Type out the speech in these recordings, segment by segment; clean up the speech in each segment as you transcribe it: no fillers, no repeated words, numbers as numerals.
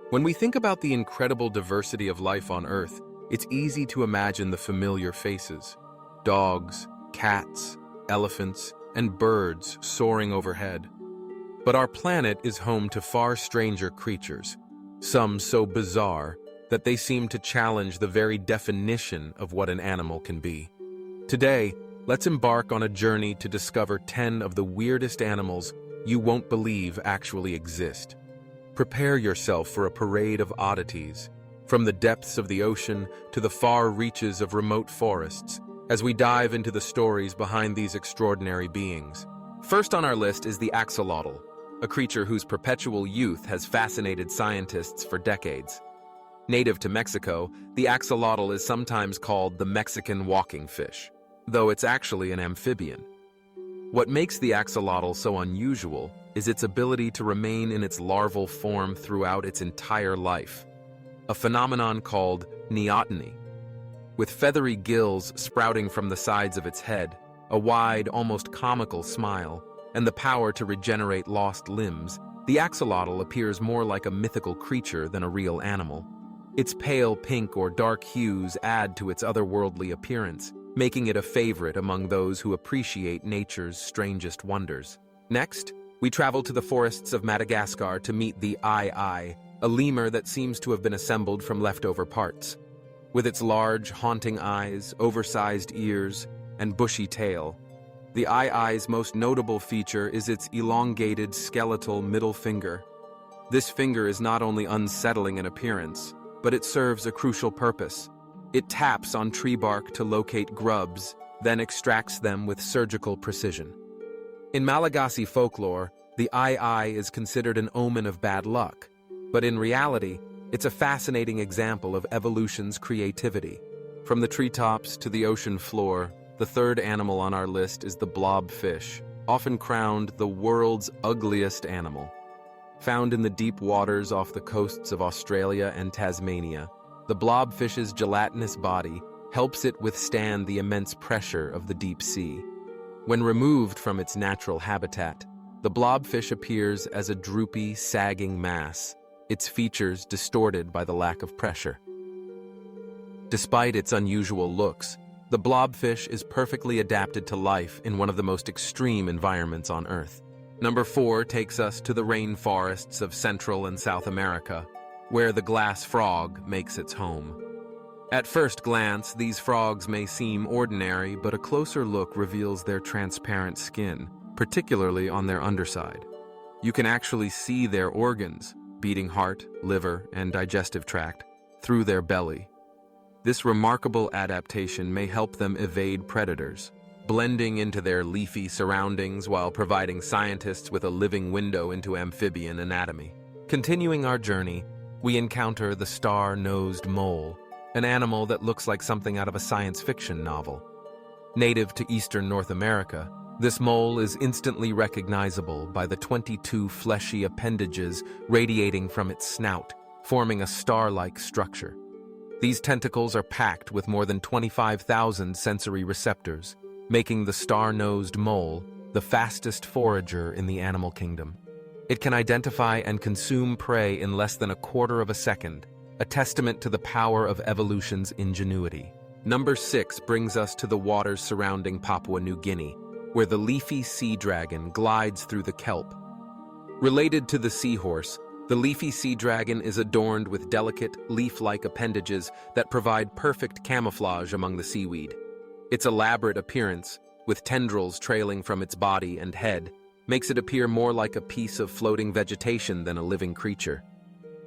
When we think about the incredible diversity of life on Earth, it's easy to imagine the familiar faces: dogs, cats, elephants, and birds soaring overhead. But our planet is home to far stranger creatures, some so bizarre that they seem to challenge the very definition of what an animal can be. Today, let's embark on a journey to discover 10 of the weirdest animals you won't believe actually exist. Prepare yourself for a parade of oddities, from the depths of the ocean to the far reaches of remote forests, as we dive into the stories behind these extraordinary beings. First on our list is the axolotl, a creature whose perpetual youth has fascinated scientists for decades. Native to Mexico, the axolotl is sometimes called the Mexican walking fish, though it's actually an amphibian. What makes the axolotl so unusual is its ability to remain in its larval form throughout its entire life, a phenomenon called neoteny. With feathery gills sprouting from the sides of its head, a wide, almost comical smile, and the power to regenerate lost limbs, the axolotl appears more like a mythical creature than a real animal. Its pale pink or dark hues add to its otherworldly appearance, making it a favorite among those who appreciate nature's strangest wonders. Next, we travel to the forests of Madagascar to meet the ai, a lemur that seems to have been assembled from leftover parts. With its large, haunting eyes, oversized ears, and bushy tail, the ai's most notable feature is its elongated skeletal middle finger. This finger is not only unsettling in appearance, but it serves a crucial purpose. It taps on tree bark to locate grubs, then extracts them with surgical precision. In Malagasy folklore, the ai is considered an omen of bad luck, but in reality, it's a fascinating example of evolution's creativity. From the treetops to the ocean floor, the third animal on our list is the blobfish, often crowned the world's ugliest animal. Found in the deep waters off the coasts of Australia and Tasmania, the blobfish's gelatinous body helps it withstand the immense pressure of the deep sea. When removed from its natural habitat, the blobfish appears as a droopy, sagging mass, its features distorted by the lack of pressure. Despite its unusual looks, the blobfish is perfectly adapted to life in one of the most extreme environments on Earth. Number 4 takes us to the rainforests of Central and South America, where the glass frog makes its home. At first glance, these frogs may seem ordinary, but a closer look reveals their transparent skin, particularly on their underside. You can actually see their organs, beating heart, liver, and digestive tract, through their belly. This remarkable adaptation may help them evade predators, blending into their leafy surroundings while providing scientists with a living window into amphibian anatomy. Continuing our journey, we encounter the star-nosed mole, an animal that looks like something out of a science fiction novel. Native to eastern North America, this mole is instantly recognizable by the 22 fleshy appendages radiating from its snout, forming a star-like structure. These tentacles are packed with more than 25,000 sensory receptors, making the star-nosed mole the fastest forager in the animal kingdom. It can identify and consume prey in less than a quarter of a second, a testament to the power of evolution's ingenuity. Number 6 brings us to the waters surrounding Papua New Guinea, where the leafy sea dragon glides through the kelp. Related to the seahorse, the leafy sea dragon is adorned with delicate, leaf-like appendages that provide perfect camouflage among the seaweed. Its elaborate appearance, with tendrils trailing from its body and head, makes it appear more like a piece of floating vegetation than a living creature.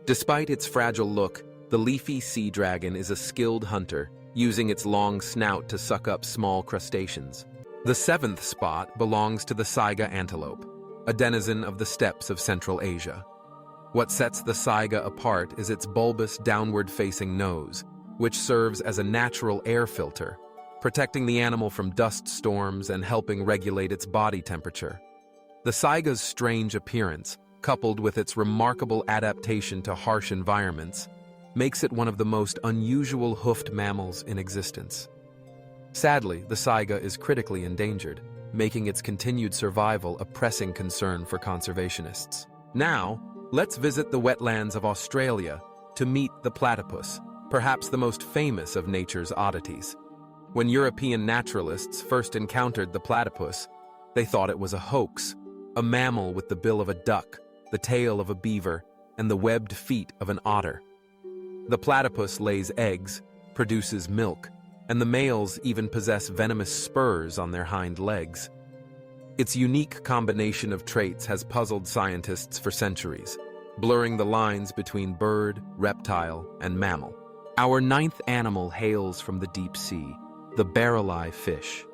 Despite its fragile look, the leafy sea dragon is a skilled hunter, using its long snout to suck up small crustaceans. The 7th spot belongs to the saiga antelope, a denizen of the steppes of Central Asia. What sets the saiga apart is its bulbous downward-facing nose, which serves as a natural air filter, protecting the animal from dust storms and helping regulate its body temperature. The saiga's strange appearance, coupled with its remarkable adaptation to harsh environments, makes it one of the most unusual hoofed mammals in existence. Sadly, the saiga is critically endangered, making its continued survival a pressing concern for conservationists. Now, Let's visit the wetlands of Australia to meet the platypus, perhaps the most famous of nature's oddities. When European naturalists first encountered the platypus, they thought it was a hoax, a mammal with the bill of a duck, the tail of a beaver, and the webbed feet of an otter. The platypus lays eggs, produces milk, and the males even possess venomous spurs on their hind legs. Its unique combination of traits has puzzled scientists for centuries, blurring the lines between bird, reptile, and mammal. Our ninth animal hails from the deep sea, the barrel-eye fish.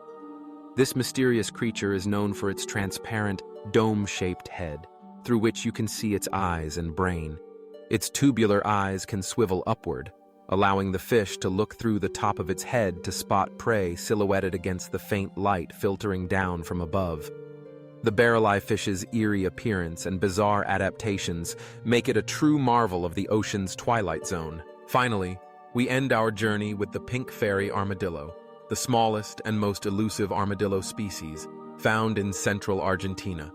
This mysterious creature is known for its transparent, dome-shaped head, through which you can see its eyes and brain. Its tubular eyes can swivel upward, allowing the fish to look through the top of its head to spot prey silhouetted against the faint light filtering down from above. The barrel-eye fish's eerie appearance and bizarre adaptations make it a true marvel of the ocean's twilight zone. Finally, we end our journey with the pink fairy armadillo, the smallest and most elusive armadillo species, found in central Argentina.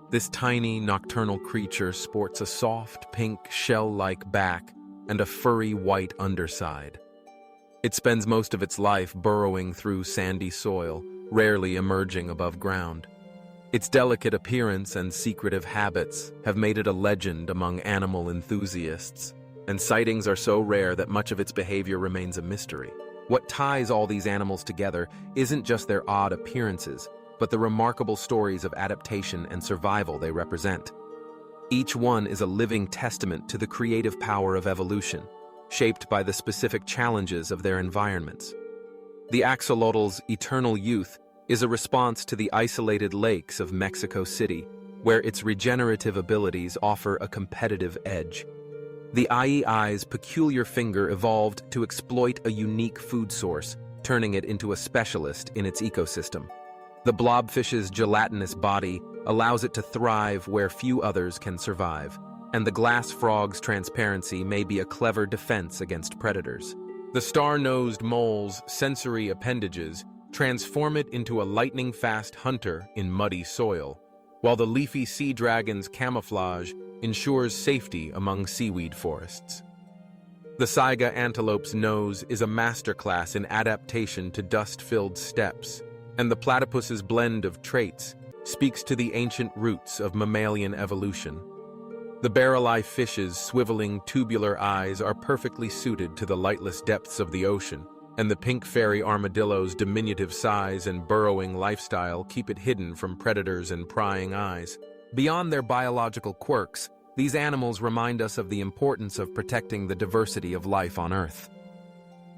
This tiny, nocturnal creature sports a soft, pink, shell-like back and a furry white underside. It spends most of its life burrowing through sandy soil, rarely emerging above ground. Its delicate appearance and secretive habits have made it a legend among animal enthusiasts, and sightings are so rare that much of its behavior remains a mystery. What ties all these animals together isn't just their odd appearances, but the remarkable stories of adaptation and survival they represent. Each one is a living testament to the creative power of evolution, shaped by the specific challenges of their environments. The axolotl's eternal youth is a response to the isolated lakes of Mexico City, where its regenerative abilities offer a competitive edge. The aye-aye's peculiar finger evolved to exploit a unique food source, turning it into a specialist in its ecosystem. The blobfish's gelatinous body allows it to thrive where few others can survive, and the glass frog's transparency may be a clever defense against predators. The star-nosed mole's sensory appendages transform it into a lightning-fast hunter in muddy soil, while the leafy sea dragon's camouflage ensures safety among seaweed forests. The saiga antelope's nose is a masterclass in adaptation to dust-filled steppes, and the platypus's blend of traits speaks to the ancient roots of mammalian evolution. The barrel-eye fish's swiveling tubular eyes are perfectly suited to the lightless depths of the ocean, and the pink fairy armadillo's diminutive size and burrowing lifestyle keep it hidden from predators and prying eyes. Beyond their biological quirks, these animals remind us of the importance of protecting the diversity of life on Earth.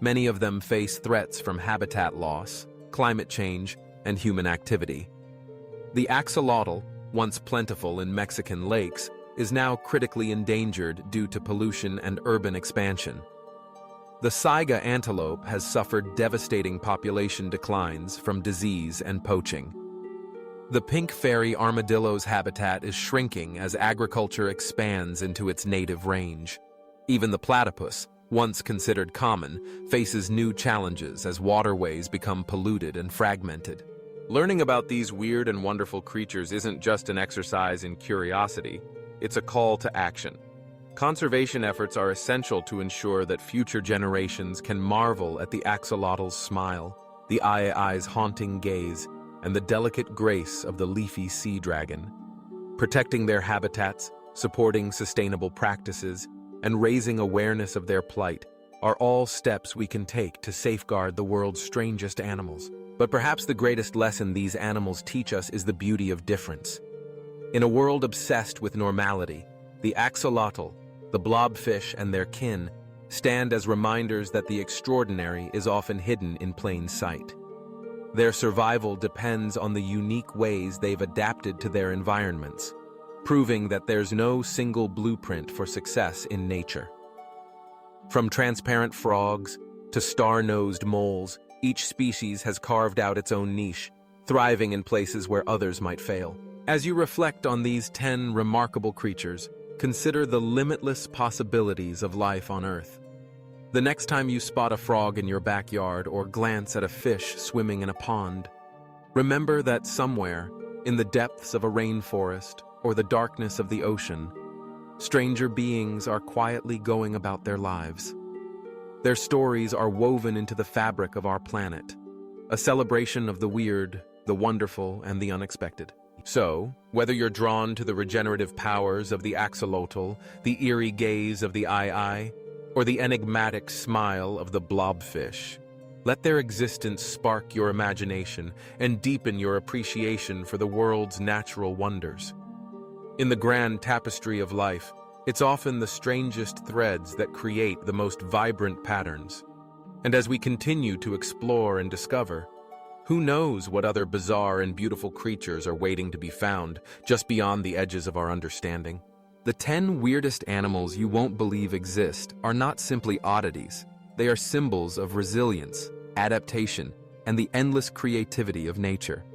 Many of them face threats from habitat loss, climate change, and human activity. The axolotl, once plentiful in Mexican lakes, is now critically endangered due to pollution and urban expansion. The saiga antelope has suffered devastating population declines from disease and poaching. The pink fairy armadillo's habitat is shrinking as agriculture expands into its native range. Even the platypus, once considered common, faces new challenges as waterways become polluted and fragmented. Learning about these weird and wonderful creatures isn't just an exercise in curiosity, it's a call to action. Conservation efforts are essential to ensure that future generations can marvel at the axolotl's smile, the aye-aye's haunting gaze, and the delicate grace of the leafy sea dragon. Protecting their habitats, supporting sustainable practices, and raising awareness of their plight are all steps we can take to safeguard the world's strangest animals. But perhaps the greatest lesson these animals teach us is the beauty of difference. In a world obsessed with normality, the axolotl, the blobfish, and their kin stand as reminders that the extraordinary is often hidden in plain sight. Their survival depends on the unique ways they've adapted to their environments, proving that there's no single blueprint for success in nature. From transparent frogs to star-nosed moles, each species has carved out its own niche, thriving in places where others might fail. As you reflect on these 10 remarkable creatures, consider the limitless possibilities of life on Earth. The next time you spot a frog in your backyard or glance at a fish swimming in a pond, remember that somewhere, in the depths of a rainforest or the darkness of the ocean, stranger beings are quietly going about their lives. Their stories are woven into the fabric of our planet, a celebration of the weird, the wonderful, and the unexpected. So, whether you're drawn to the regenerative powers of the axolotl, the eerie gaze of the eye, or the enigmatic smile of the blobfish, let their existence spark your imagination and deepen your appreciation for the world's natural wonders. In the grand tapestry of life, it's often the strangest threads that create the most vibrant patterns. And as we continue to explore and discover, who knows what other bizarre and beautiful creatures are waiting to be found just beyond the edges of our understanding? The 10 weirdest animals you won't believe exist are not simply oddities. They are symbols of resilience, adaptation, and the endless creativity of nature.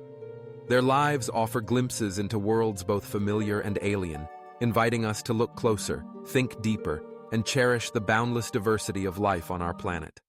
Their lives offer glimpses into worlds both familiar and alien, inviting us to look closer, think deeper, and cherish the boundless diversity of life on our planet.